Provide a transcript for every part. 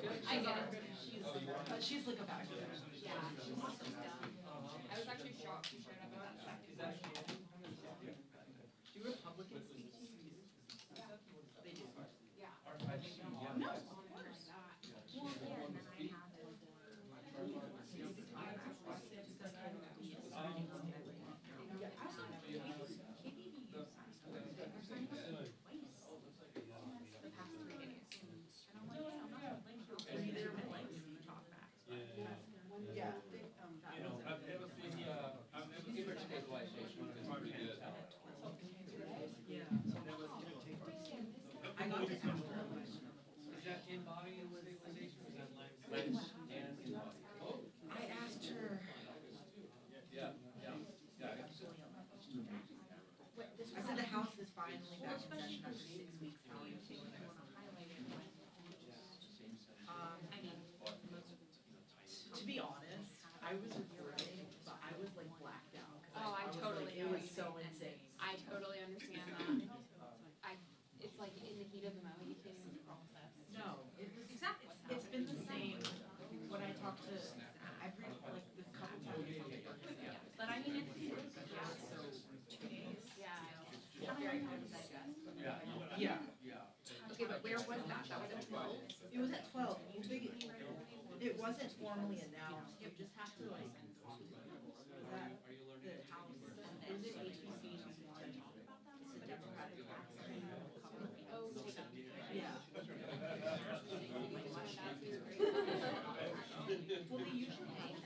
I get it. She's like a bachelor. Yeah, she's awesome. I was actually shocked she showed up at that second. Do Republicans speak to you? They do. Yeah. No, of course. Well, yeah, and then I have it the past 3 days. And I'm like, I'm not complaining. Were you there when like you talk back? Yeah. I got to ask her a question. Is that in body stabilization or is that language and in body? I asked her. I said the House is finally back in session after 6 weeks. How are you feeling? To be honest, I was recording, but I was like blacked out. Oh, I totally It was so insane. I totally understand that. It's like in the heat of the moment, you can't even process. No, it was exactly. It's been the same when I talk to every like the couple times. But I mean, it's So 2 days. yeah, very hard to digest. Yeah. Okay, but where was that? That was at 12? It was at 12. It wasn't formally announced. You just have to like. That the House. It was at HVC Studio A. It's a Democratic House. Oh, Yeah. Well, they usually have it.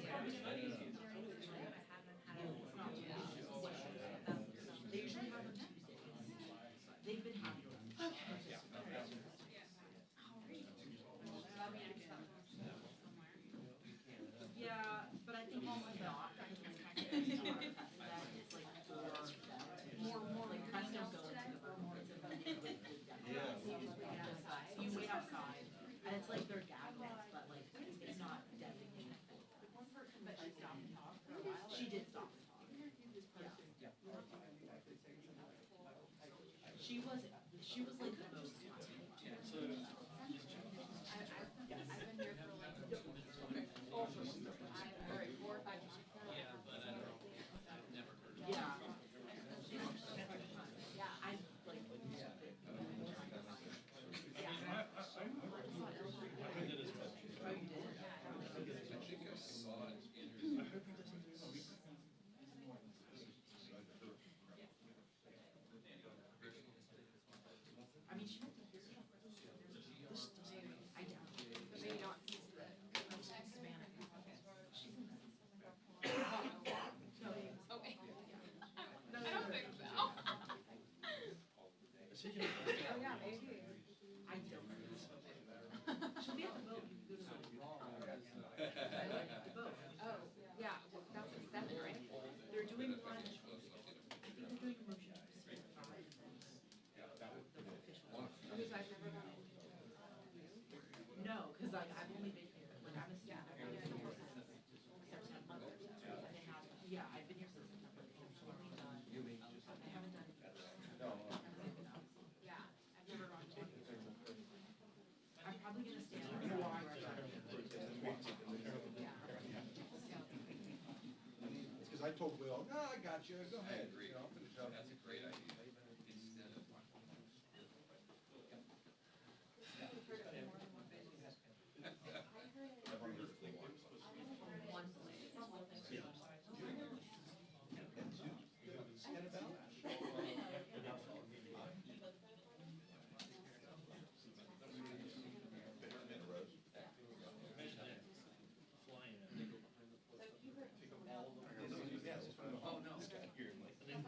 They usually have them Tuesdays. They've been having them. Yeah, but I think also not because it's kind of that it's like more like kind of go into the Vermont so you wait outside and it's like they're gavelings, but like it's not designated. But she stopped and talked for a while. She did stop and talk. Yeah. She was like the most I've been here for like 4 or 5 months. yeah. Yeah, I like I mean, she went to I doubt it. but maybe not Hispanic. Okay. I don't think so. Oh yeah, maybe. I don't know. She'll be at the vote. You can go to the vote. Oh, yeah, well, that's at 7, right? They're doing one. I think they're doing a motion to split the official. Okay, so I've never done it. No, because like I've only been here. Like I'm a student. I've been here since September. Yeah, I've been here since September. I haven't done it. Yeah, I've never gone to it. I'm probably gonna stand up. It's because I told Will, no, I got you, go ahead. I agree. You know, I'll finish up. That's a great idea. Instead of I've only heard it once. Once. And two, and about. Oh, no. This guy here, like, And then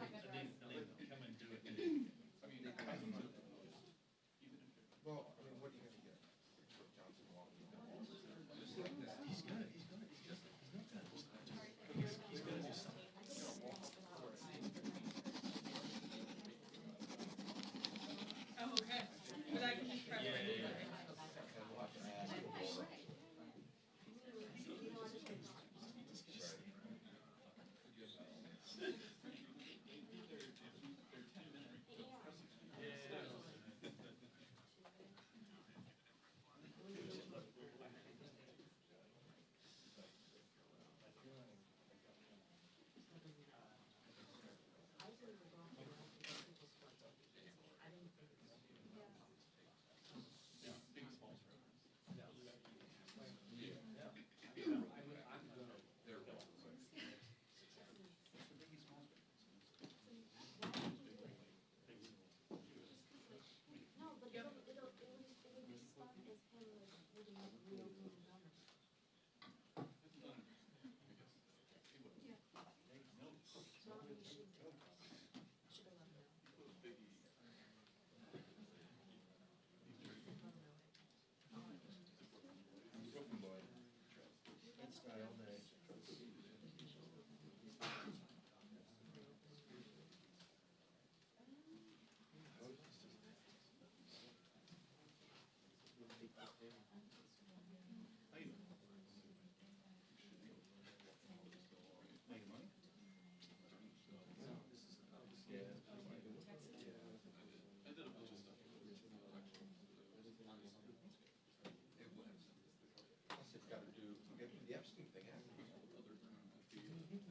Plus they've got to do, get the Epstein thing after.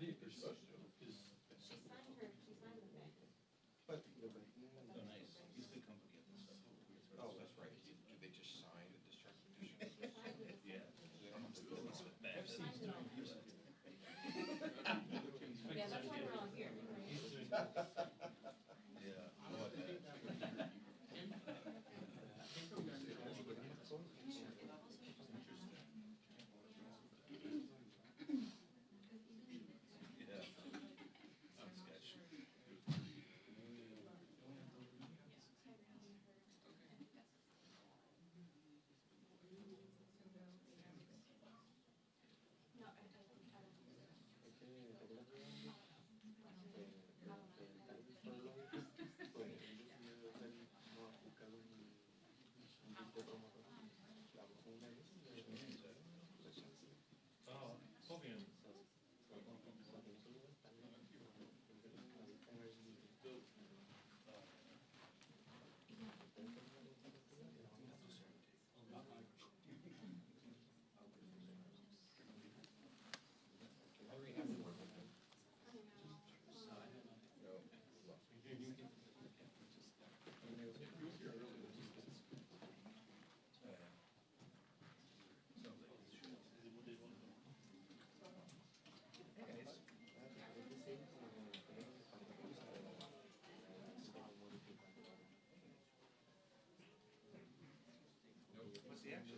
They're supposed to. She signed the thing. But, Oh, nice. He's good company at this stuff. oh, that's right. Do they just sign the discharge petition? Yeah. They don't have to fill it. Yeah, that's why we're all here. Yeah. I like that. Yeah. Sketch. Oh, Cobian. What's the action?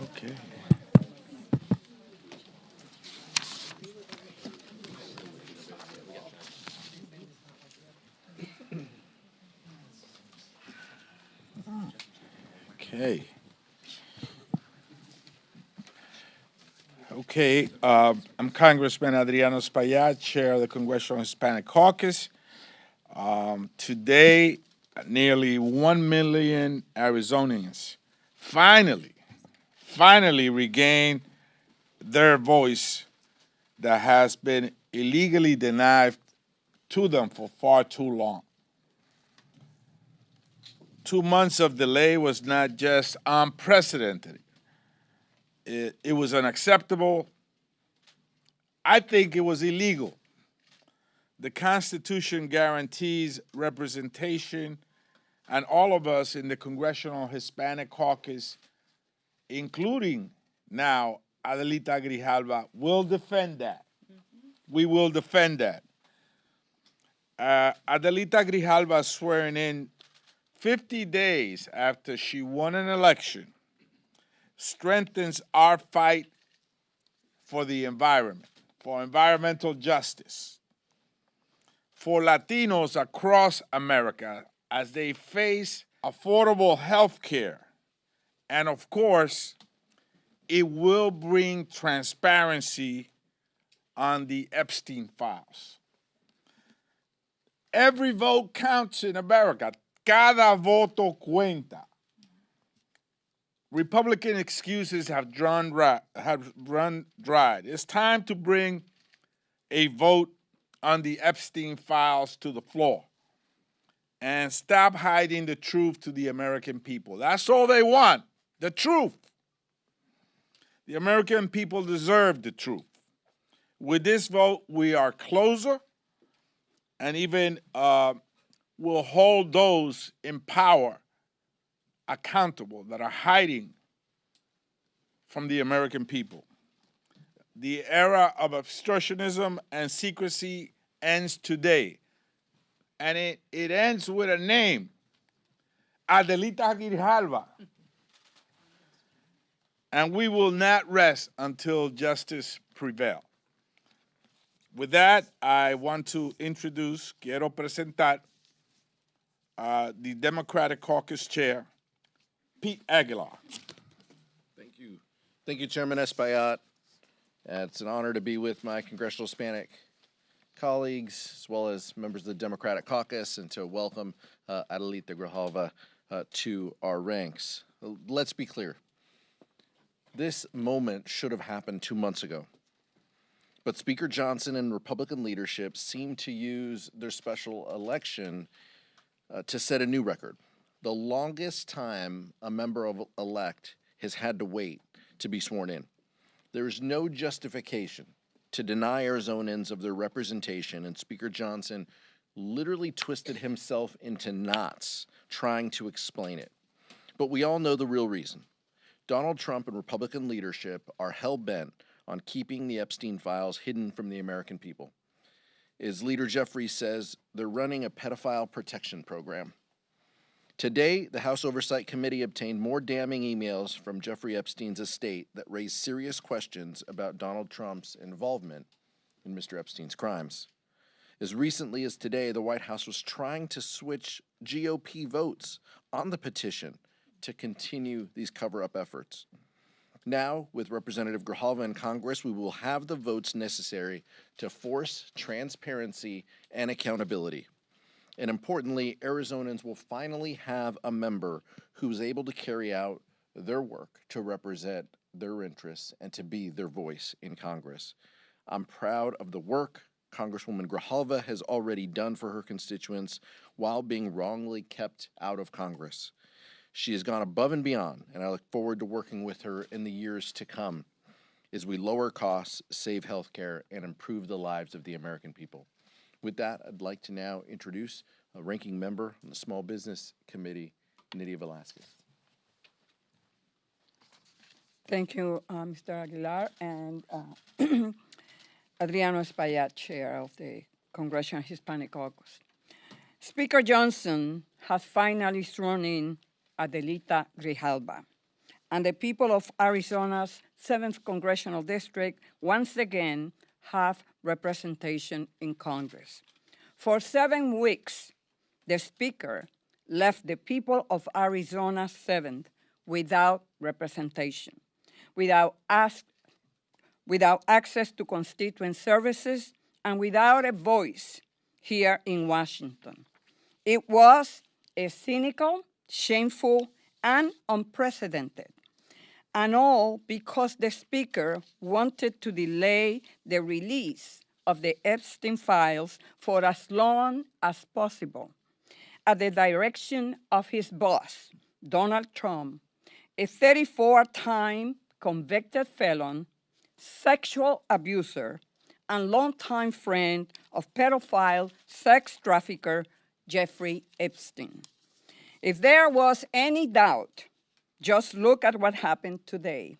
Okay. Okay. Okay, I'm Congressman Adelita Espayat, Chair of the Congressional Hispanic Caucus. Today, nearly 1 million Arizonians finally regain their voice that has been illegally denied to them for far too long. 2 months of delay was not just unprecedented. It was unacceptable. I think it was illegal. The Constitution guarantees representation, and all of us in the Congressional Hispanic Caucus, including now Adelita Grijalva, will defend that. We will defend that. Adelita Grijalva swearing in 50 days after she won an election strengthens our fight for the environment, for environmental justice, for Latinos across America as they face affordable health care. And of course, it will bring transparency on the Epstein files. Every vote counts in America. Cada voto cuenta. Republican excuses have run dry. It's time to bring a vote on the Epstein files to the floor and stop hiding the truth to the American people. That's all they want, the truth. The American people deserve the truth. With this vote, we are closer and even will hold those in power accountable that are hiding from the American people. The era of obstructionism and secrecy ends today. and it ends with a name, Adelita Grijalva. And we will not rest until justice prevails. With that, I want to quiero presentar the Democratic Caucus Chair, Pete Aguilar. Thank you. Thank you, Chairman Espayat. It's an honor to be with my Congressional Hispanic colleagues, as well as members of the Democratic Caucus, and to welcome Adelita Grijalva to our ranks. Let's be clear. This moment should have happened 2 months ago. But Speaker Johnson and Republican leadership seem to use their special election to set a new record. The longest time a member of elect has had to wait to be sworn in. There is no justification to deny Arizonans of their representation, and Speaker Johnson literally twisted himself into knots trying to explain it. But we all know the real reason. Donald Trump and Republican leadership are hell-bent on keeping the Epstein files hidden from the American people. As Leader Jeffrey says, they're running a pedophile protection program. Today, the House Oversight Committee obtained more damning emails from Jeffrey Epstein's estate that raised serious questions about Donald Trump's involvement in Mr. Epstein's crimes. As recently as today, the White House was trying to switch GOP votes on the petition to continue these cover-up efforts. Now, with Representative Grijalva in Congress, we will have the votes necessary to force transparency and accountability. And importantly, Arizonans will finally have a member who's able to carry out their work to represent their interests and to be their voice in Congress. I'm proud of the work Congresswoman Grijalva has already done for her constituents while being wrongly kept out of Congress. She has gone above and beyond, and I look forward to working with her in the years to come as we lower costs, save health care, and improve the lives of the American people. With that, I'd like to now introduce a ranking member on the Small Business Committee, Nydia Velasquez. Thank you, Mr. Aguilar, and Adriano Espayat, Chair of the Congressional Hispanic Caucus. Speaker Johnson has finally sworn in Adelita Grijalva, and the people of Arizona's 7th Congressional District once again have representation in Congress. For 7 weeks, the Speaker left the people of Arizona's 7th without representation, without access to constituent services, and without a voice here in Washington. It was a cynical, shameful, and unprecedented, and all because the Speaker wanted to delay the release of the Epstein files for as long as possible at the direction of his boss, Donald Trump, a 34-time convicted felon, sexual abuser, and longtime friend of pedophile sex trafficker Jeffrey Epstein. If there was any doubt, just look at what happened today.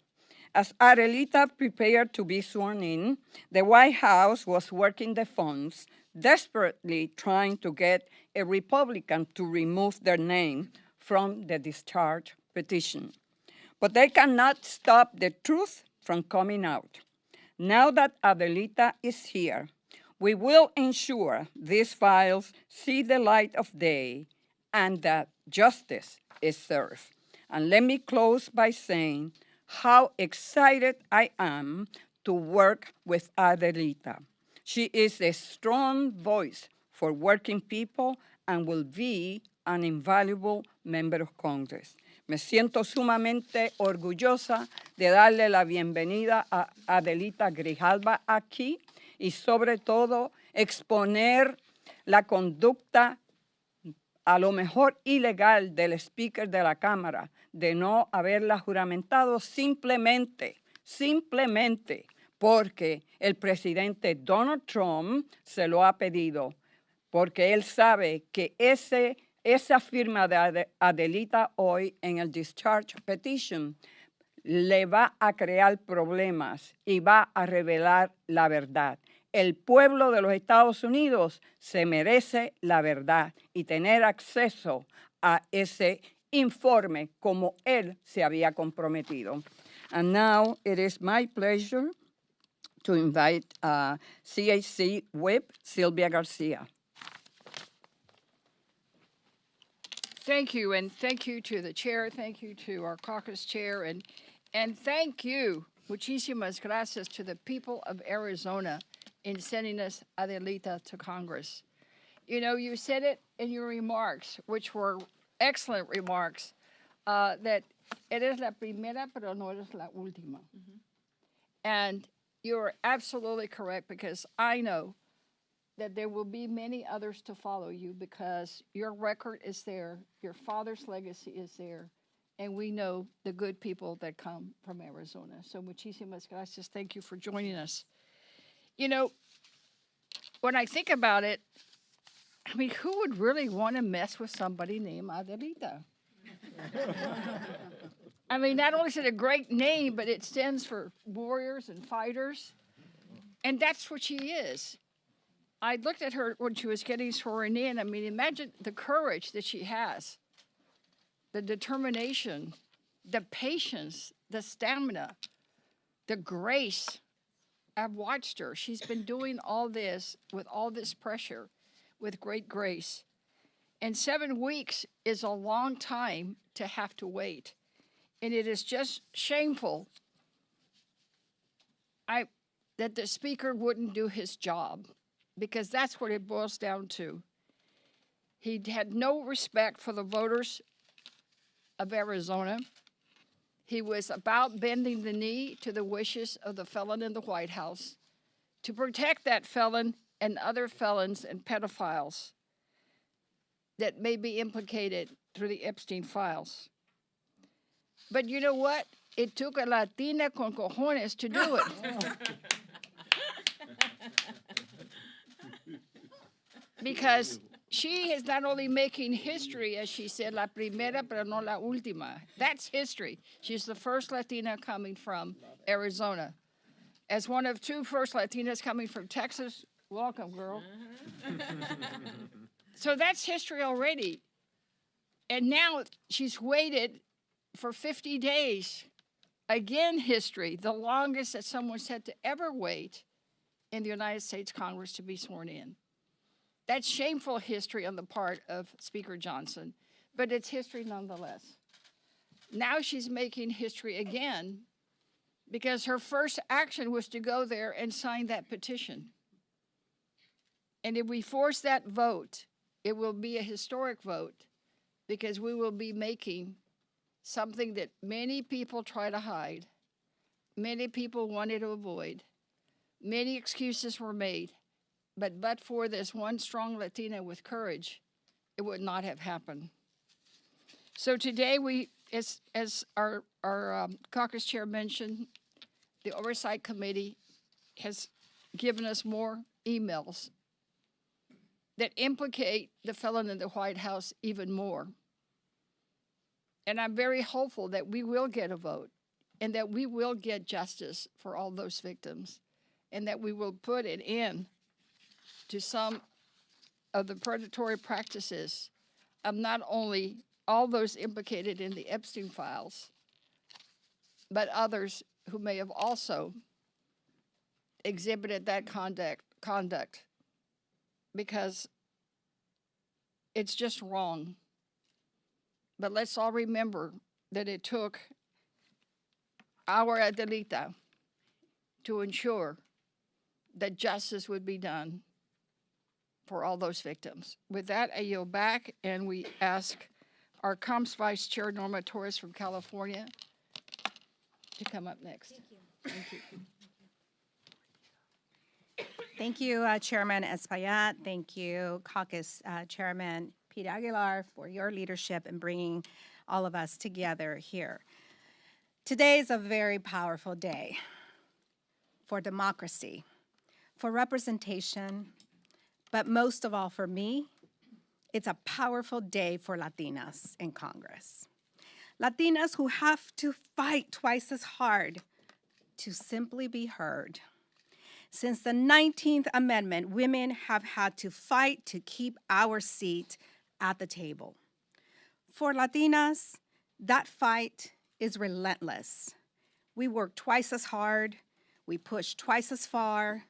As Adelita prepared to be sworn in, the White House was working the phones, desperately trying to get a Republican to remove their name from the discharge petition. But they cannot stop the truth from coming out. Now that Adelita is here, we will ensure these files see the light of day and that justice is served. And let me close by saying how excited I am to work with Adelita. She is a strong voice for working people and will be an invaluable member of Congress. Me siento sumamente orgullosa de darle la bienvenida a Adelita Grijalva aquí y sobre todo exponer la conducta a lo mejor ilegal del Speaker de la Cámara de no haberla juramentado simplemente porque el presidente Donald Trump se lo ha pedido, porque él sabe que esa firma de Adelita hoy en el discharge petition le va a crear problemas y va a revelar la verdad. El pueblo de los Estados Unidos se merece la verdad y tener acceso a ese informe como él se había comprometido. And now it is my pleasure to invite CHC Whip Sylvia Garcia. Thank you, and thank you to the chair, thank you to our caucus chair, and thank you, muchísimas gracias, to the people of Arizona in sending us Adelita to Congress. You know, you said it in your remarks, which were excellent remarks, that eres la primera, pero no eres la última. Mm-hmm. And you're absolutely correct, because I know that there will be many others to follow you, because your record is there, your father's legacy is there, and we know the good people that come from Arizona. So muchísimas gracias. Thank you for joining us. You know, when I think about it, I mean, who would really want to mess with somebody named Adelita? I mean, not only is it a great name, but it stands for warriors and fighters, and that's what she is. I looked at her when she was getting sworn in. I mean, imagine the courage that she has, the determination, the patience, the stamina, the grace. I've watched her. She's been doing all this with all this pressure, with great grace. And 7 weeks is a long time to have to wait. And it is just shameful that the speaker wouldn't do his job, because that's what it boils down to. He had no respect for the voters of Arizona. He was about bending the knee to the wishes of the felon in the White House to protect that felon and other felons and pedophiles that may be implicated through the Epstein files. But you know what? It took a Latina con cojones to do it. Because she is not only making history, as she said, la primera pero no la última. That's history. She's the first Latina coming from Arizona. As one of 2 first Latinas coming from Texas, welcome, girl. So that's history already. And now she's waited for 50 days. Again, history, the longest that someone's had to ever wait in the United States Congress to be sworn in. That's shameful history on the part of Speaker Johnson, but it's history nonetheless. Now she's making history again, because her first action was to go there and sign that petition. And if we force that vote, it will be a historic vote, because we will be making something that many people try to hide, many people wanted to avoid, many excuses were made. But for this one strong Latina with courage, it would not have happened. So today, we, as our caucus chair mentioned, the Oversight Committee has given us more emails that implicate the felon in the White House even more. And I'm very hopeful that we will get a vote, and that we will get justice for all those victims, and that we will put an end to some of the predatory practices of not only all those implicated in the Epstein files, but others who may have also exhibited that conduct, because it's just wrong. But let's all remember that it took our Adelita to ensure that justice would be done for all those victims. With that, I yield back, and we ask our Comms Vice Chair, Norma Torres from California, to come up next. Thank you. Thank you, Chairman Espayat. Thank you, Caucus Chairman Pete Aguilar, for your leadership in bringing all of us together here. Today is a very powerful day for democracy, for representation, but most of all for me, it's a powerful day for Latinas in Congress. Latinas who have to fight twice as hard to simply be heard. Since the 19th Amendment, women have had to fight to keep our seat at the table. For Latinas, that fight is relentless. We work twice as hard, we push twice as far,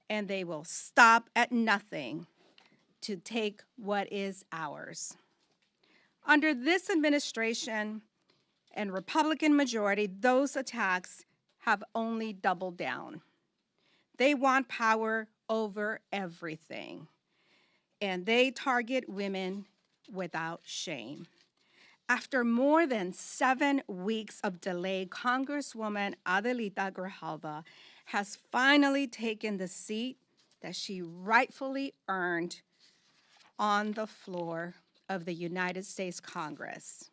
and they will stop at nothing to take what is ours. Under this administration and Republican majority, those attacks have only doubled down. They want power over everything, and they target women without shame. After more than 7 weeks of delay, Congresswoman Adelita Grijalva has finally taken the seat that she rightfully earned on the floor of the United States Congress,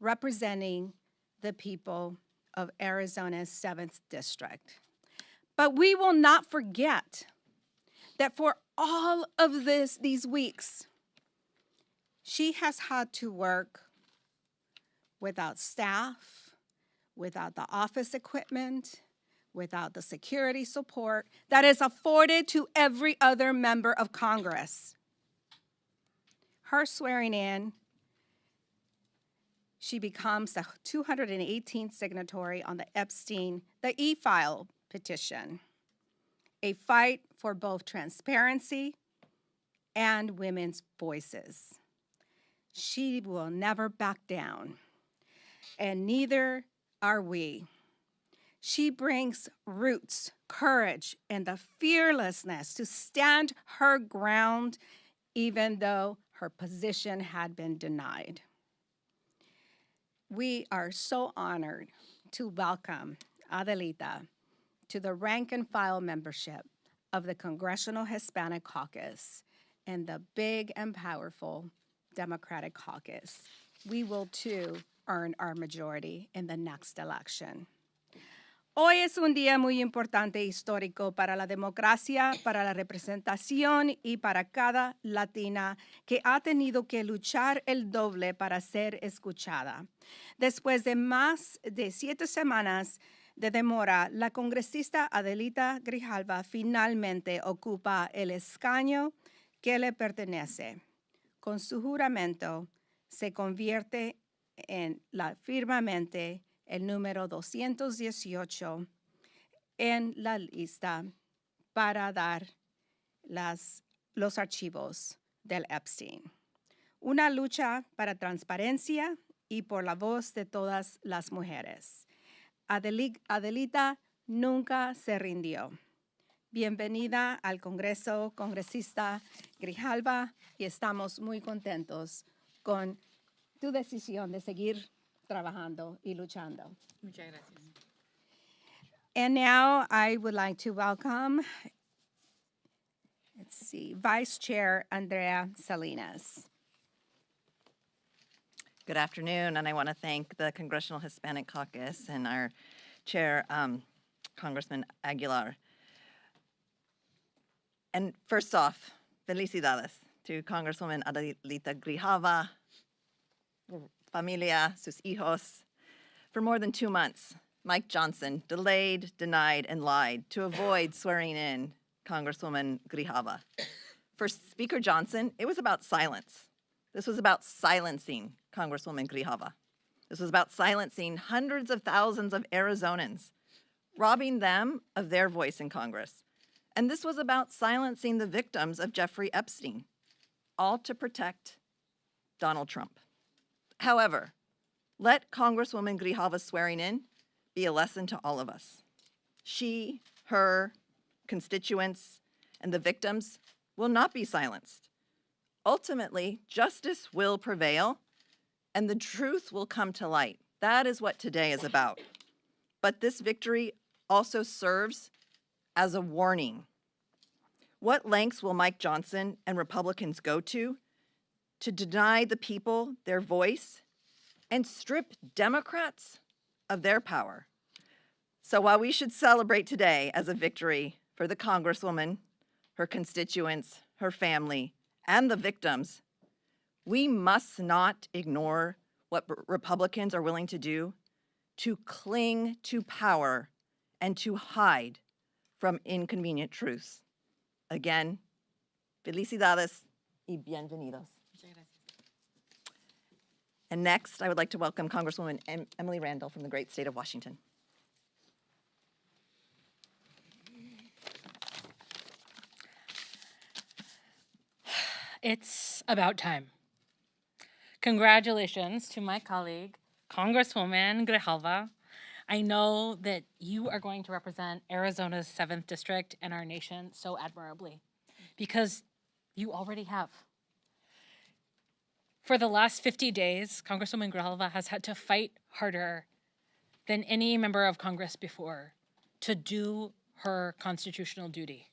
representing the people of Arizona's 7th District. But we will not forget that for all of these weeks, she has had to work without staff, without the office equipment, without the security support that is afforded to every other member of Congress. Her swearing in, she becomes the 218th signatory on the e-file petition, a fight for both transparency and women's voices. She will never back down, and neither are we. She brings roots, courage, and the fearlessness to stand her ground even though her position had been denied. We are so honored to welcome Adelita to the rank and file membership of the Congressional Hispanic Caucus and the big and powerful Democratic Caucus. We will too earn our majority in the next election. Hoy es un día muy importante e histórico para la democracia, para la representación y para cada latina que ha tenido que luchar el doble para ser escuchada. Después de más de 7 semanas de demora, la congresista Adelita Grijalva finalmente ocupa el escaño que le pertenece. Con su juramento, se convierte en firmemente el número 218 en la lista para dar los archivos del Epstein. Una lucha para transparencia y por la voz de todas las mujeres. Adelita nunca se rindió. Bienvenida al Congreso, congresista Grijalva, y estamos muy contentos con tu decisión de seguir trabajando y luchando. Muchas gracias. And now I would like to welcome, Vice Chair Andrea Salinas. Good afternoon, and I want to thank the Congressional Hispanic Caucus and our chair, Congressman Aguilar. And first off, felicidades to Congresswoman Adelita Grijalva, familia, sus hijos. For more than 2 months, Mike Johnson delayed, denied, and lied to avoid swearing in Congresswoman Grijalva. For Speaker Johnson, it was about silence. This was about silencing Congresswoman Grijalva. This was about silencing hundreds of thousands of Arizonans, robbing them of their voice in Congress. And this was about silencing the victims of Jeffrey Epstein, all to protect Donald Trump. However, let Congresswoman Grijalva's swearing in be a lesson to all of us. She, her, constituents, and the victims will not be silenced. Ultimately, justice will prevail, and the truth will come to light. That is what today is about. But this victory also serves as a warning. What lengths will Mike Johnson and Republicans go to deny the people their voice and strip Democrats of their power? So while we should celebrate today as a victory for the Congresswoman, her constituents, her family, and the victims, we must not ignore what Republicans are willing to do to cling to power and to hide from inconvenient truths. Again, felicidades y bienvenidos. And next, I would like to welcome Congresswoman Emily Randall from the great state of Washington. It's about time. Congratulations to my colleague, Congresswoman Grijalva. I know that you are going to represent Arizona's 7th District and our nation so admirably, because you already have. For the last 50 days, Congresswoman Grijalva has had to fight harder than any member of Congress before to do her constitutional duty,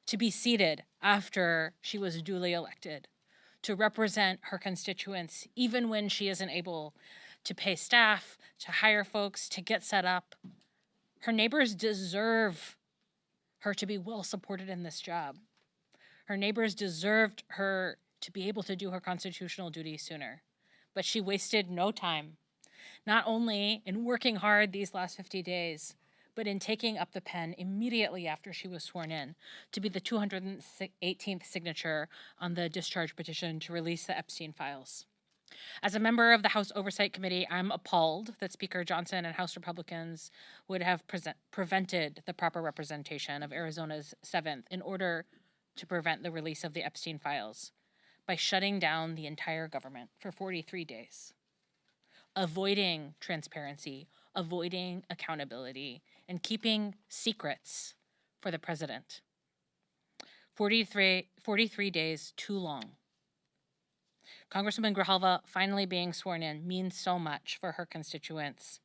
to be seated after she was duly elected, to represent her constituents even when she isn't able to pay staff, to hire folks, to get set up. Her neighbors deserve her to be well supported in this job. Her neighbors deserved her to be able to do her constitutional duty sooner. But she wasted no time, not only in working hard these last 50 days, but in taking up the pen immediately after she was sworn in to be the 218th signature on the discharge petition to release the Epstein files. As a member of the House Oversight Committee, I'm appalled that Speaker Johnson and House Republicans would have prevented the proper representation of Arizona's 7th in order to prevent the release of the Epstein files by shutting down the entire government for 43 days, avoiding transparency, avoiding accountability, and keeping secrets for the president. 43 days too long. Congresswoman Grijalva finally being sworn in means so much for her constituents.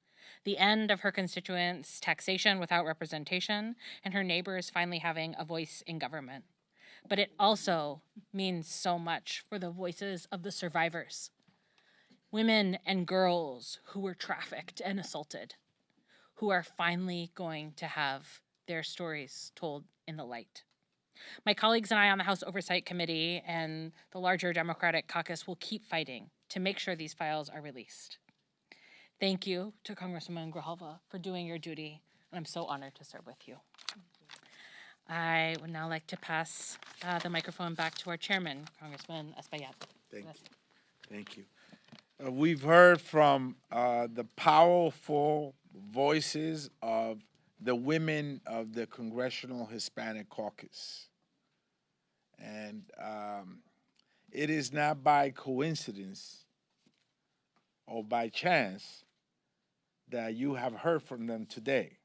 The end of her constituents' taxation without representation, and her neighbors finally having a voice in government. But it also means so much for the voices of the survivors, women and girls who were trafficked and assaulted, who are finally going to have their stories told in the light. My colleagues and I on the House Oversight Committee and the larger Democratic caucus will keep fighting to make sure these files are released. Thank you to Congresswoman Grijalva for doing your duty, and I'm so honored to serve with you. I would now like to pass the microphone back to our chairman, Congressman Espayat. Thank you. We've heard from the powerful voices of the women of the Congressional Hispanic Caucus. And it is not by coincidence or by chance that you have heard from them today,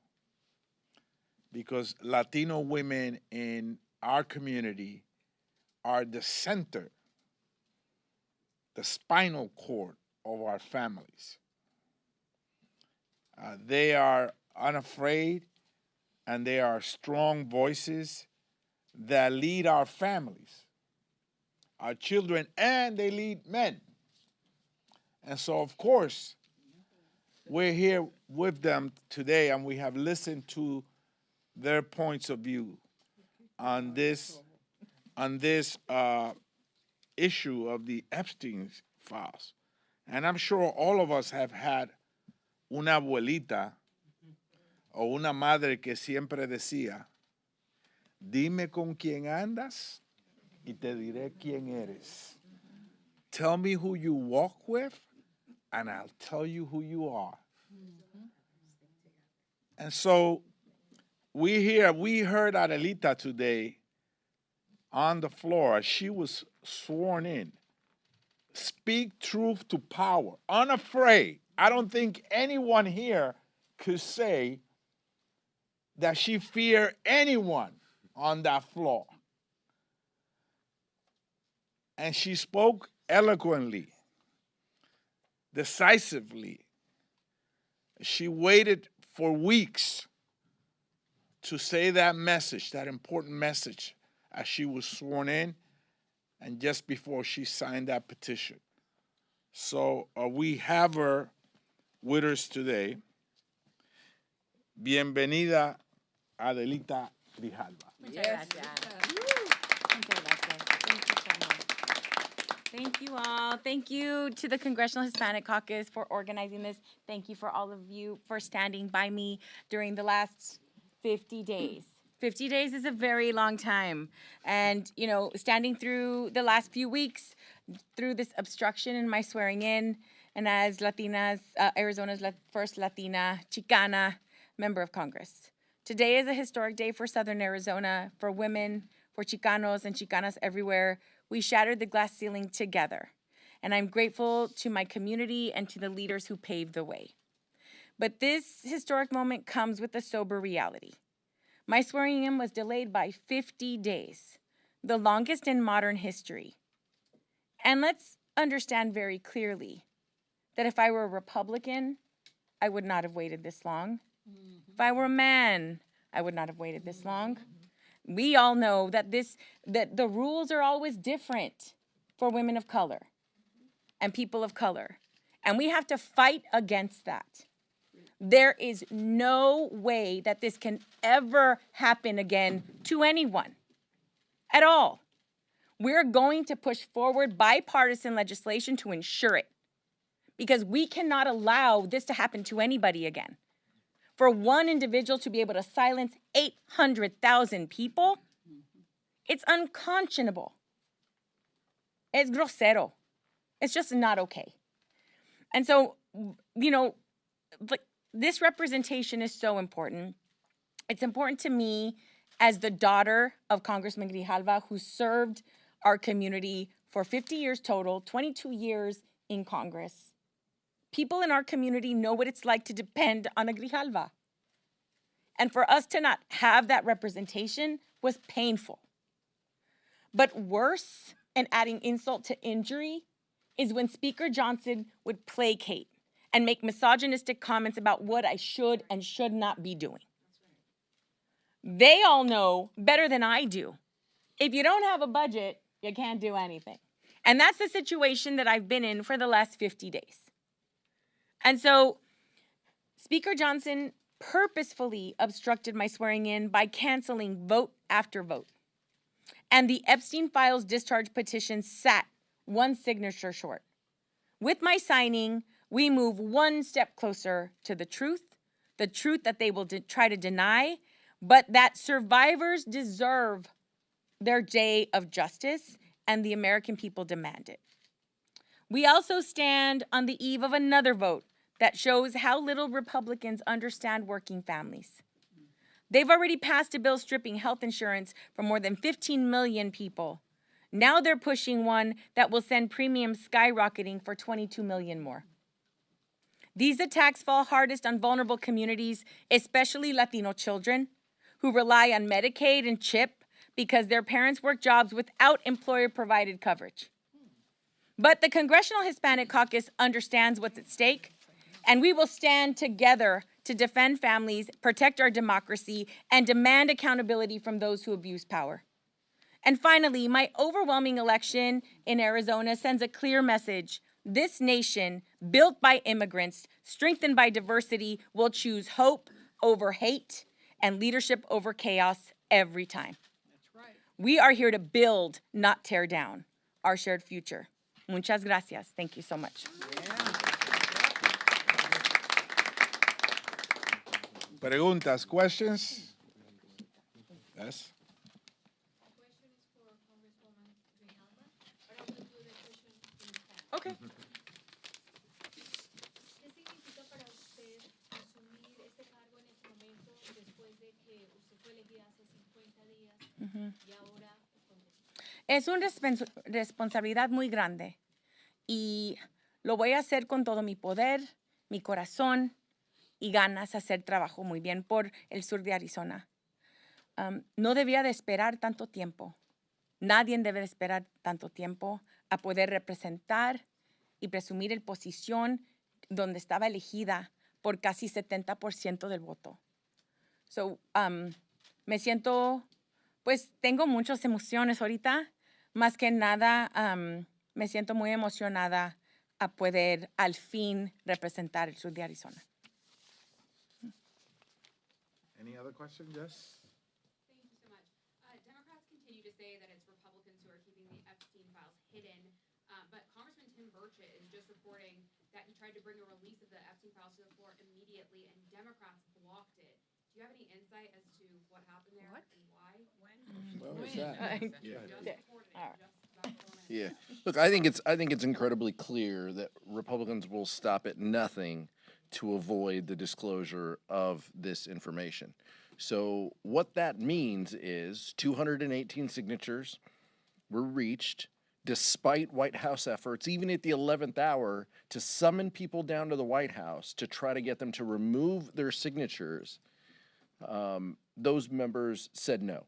because Latino women in our community are the center, the spinal cord of our families. They are unafraid, and they are strong voices that lead our families, our children, and they lead men. And so, of course, we're here with them today, and we have listened to their points of view on this issue of the Epstein files. And I'm sure all of us have had una abuelita o una madre que siempre decía, dime con quién andas y te diré quién eres. Tell me who you walk with, and I'll tell you who you are. And so we heard Adelita today on the floor as she was sworn in. Speak truth to power, unafraid. I don't think anyone here could say that she feared anyone on that floor. And she spoke eloquently, decisively. She waited for weeks to say that message, that important message, as she was sworn in and just before she signed that petition. So we have her with us today. Bienvenida, Adelita Grijalva. Yes. Thank you so much. Thank you all. Thank you to the Congressional Hispanic Caucus for organizing this. Thank you for all of you for standing by me during the last 50 days. 50 days is a very long time. And, you know, standing through the last few weeks, through this obstruction in my swearing in, and as Latinas, Arizona's first Latina, Chicana member of Congress. Today is a historic day for Southern Arizona, for women, for Chicanos and Chicanas everywhere. We shattered the glass ceiling together. And I'm grateful to my community and to the leaders who paved the way. But this historic moment comes with a sober reality. My swearing in was delayed by 50 days, the longest in modern history. And let's understand very clearly that if I were a Republican, I would not have waited this long. If I were a man, I would not have waited this long. We all know that the rules are always different for women of color and people of color. And we have to fight against that. There is no way that this can ever happen again to anyone at all. We're going to push forward bipartisan legislation to ensure it, because we cannot allow this to happen to anybody again. For one individual to be able to silence 800,000 people, it's unconscionable. It's grosero. It's just not okay. And so, you know, this representation is so important. It's important to me as the daughter of Congressman Grijalva, who served our community for 50 years total, 22 years in Congress. People in our community know what it's like to depend on a Grijalva. And for us to not have that representation was painful. But worse, and adding insult to injury, is when Speaker Johnson would placate and make misogynistic comments about what I should and should not be doing. They all know better than I do. If you don't have a budget, you can't do anything. And that's the situation that I've been in for the last 50 days. And so Speaker Johnson purposefully obstructed my swearing in by canceling vote after vote. And the Epstein Files discharge petition sat one signature short. With my signing, we move one step closer to the truth that they will try to deny, but that survivors deserve their day of justice, and the American people demand it. We also stand on the eve of another vote that shows how little Republicans understand working families. They've already passed a bill stripping health insurance from more than 15 million people. Now they're pushing one that will send premiums skyrocketing for 22 million more. These attacks fall hardest on vulnerable communities, especially Latino children, who rely on Medicaid and CHIP because their parents work jobs without employer-provided coverage. But the Congressional Hispanic Caucus understands what's at stake, and we will stand together to defend families, protect our democracy, and demand accountability from those who abuse power. And finally, my overwhelming election in Arizona sends a clear message. This nation, built by immigrants, strengthened by diversity, will choose hope over hate and leadership over chaos every time. That's right. We are here to build, not tear down, our shared future. Muchas gracias. Thank you so much. Preguntas, questions? Yes? Okay. ¿Qué significa para usted asumir este cargo en este momento después de que usted fue elegida hace 50 días y ahora es congresista? Es una responsabilidad muy grande y lo voy a hacer con todo mi poder, mi corazón y ganas de hacer trabajo muy bien por el sur de Arizona. No debía de esperar tanto tiempo. Nadie debe de esperar tanto tiempo a poder representar y presumir el posición donde estaba elegida por casi 70% del voto. So, me siento, pues tengo muchas emociones ahorita. Más que nada, me siento muy emocionada a poder al fin representar el sur de Arizona. Any other question? Yes? Thank you so much. Democrats continue to say that it's Republicans who are keeping the Epstein files hidden, but Congressman Tim Burchett is just reporting that he tried to bring a release of the Epstein files to the floor immediately, and Democrats blocked it. Do you have any insight as to what happened there What? and why? What was that? Yeah. Look, I think it's incredibly clear that Republicans will stop at nothing to avoid the disclosure of this information. So what that means is 218 signatures were reached despite White House efforts, even at the 11th hour, to summon people down to the White House to try to get them to remove their signatures. Those members said no.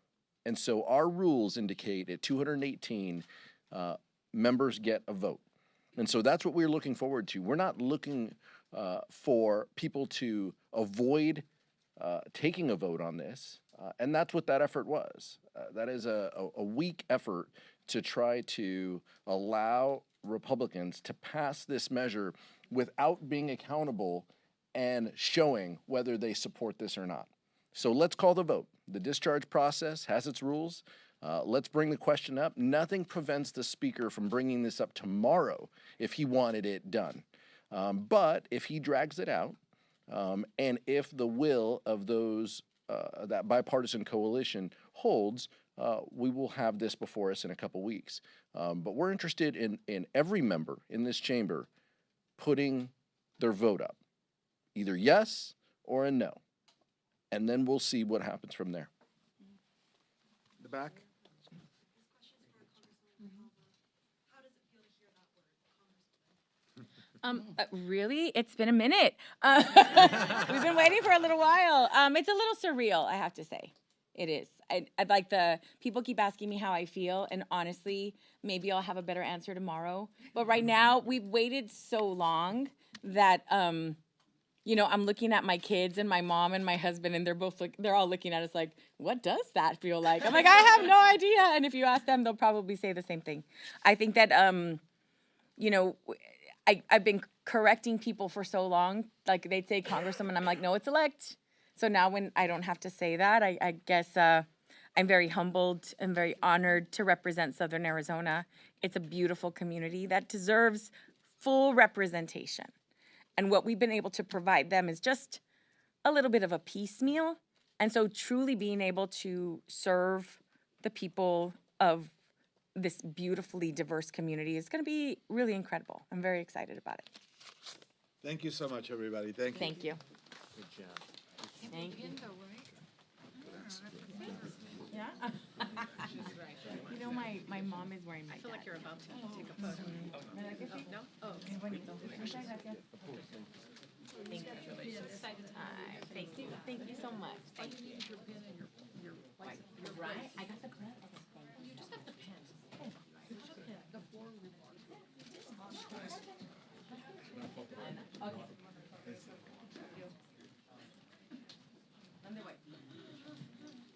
And so our rules indicate at 218, members get a vote. And so that's what we're looking forward to. We're not looking for people to avoid taking a vote on this, and that's what that effort was. That is a weak effort to try to allow Republicans to pass this measure without being accountable and showing whether they support this or not. So let's call the vote. The discharge process has its rules. Let's bring the question up. Nothing prevents the speaker from bringing this up tomorrow if he wanted it done. But if he drags it out, and if the will of those, that bipartisan coalition holds, we will have this before us in a couple weeks. But we're interested in every member in this chamber putting their vote up, either yes or a no. And then we'll see what happens from there. The back? Really? It's been a minute. We've been waiting for a little while. It's a little surreal, I have to say. It is. I'd like people keep asking me how I feel, and honestly, maybe I'll have a better answer tomorrow. But right now, we've waited so long that, you know, I'm looking at my kids and my mom and my husband, and they're all looking at us like, what does that feel like? I'm like, I have no idea. And if you ask them, they'll probably say the same thing. I think that, you know, I've been correcting people for so long. Like, they'd say Congresswoman, I'm like, no, it's elect. So now when I don't have to say that, I guess I'm very humbled and very honored to represent Southern Arizona. It's a beautiful community that deserves full representation. And what we've been able to provide them is just a little bit of a piecemeal. And so truly being able to serve the people of this beautifully diverse community is going to be really incredible. I'm very excited about it. Thank you so much, everybody. Thank you. Thank you. Good job. Thank you. Yeah. You know, my mom is wearing my I feel like dad. you're about to take a photo. No? Oh, okay. Thank you. Thank you. Thank you so much. Thank you. You're right.